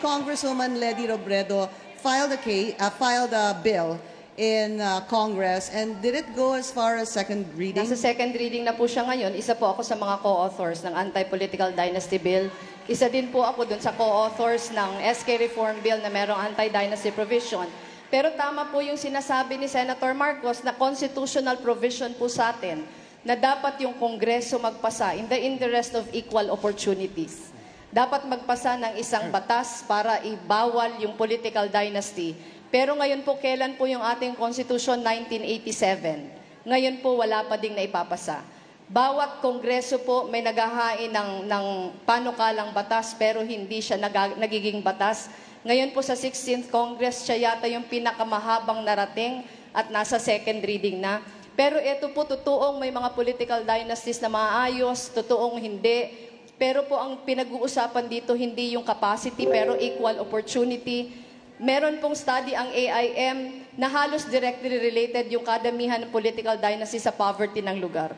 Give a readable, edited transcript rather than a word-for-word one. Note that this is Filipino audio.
Congresswoman Ledy Robredo filed a bill in Congress, and did it go as far as second reading? Nasa second reading na po siya ngayon. Isa po ako sa mga co-authors ng Anti-Political Dynasty Bill. Isa din po ako dun sa co-authors ng SK Reform Bill na merong anti-dynasty provision. Pero tama po yung sinasabi ni Senator Marcos na constitutional provision po sa atin na dapat yung Kongreso magpasa in the interest of equal opportunities. Dapat magpasa ng isang batas para ibawal yung political dynasty. Pero ngayon po, kailan po yung ating Constitution? 1987. Ngayon po, wala pa ding naipapasa. Bawat Kongreso po may naghahain ng panukalang batas pero hindi siya nagiging batas. Ngayon po sa 16th Congress, siya yata yung pinakamahabang narating at nasa second reading na. Pero ito po, totoong may mga political dynasties na maayos, totoong hindi. Pero po ang pinag-uusapan dito hindi yung capacity pero equal opportunity. Meron pong study ang AIM na halos directly related yung kadamihan ng political dynasty sa poverty ng lugar.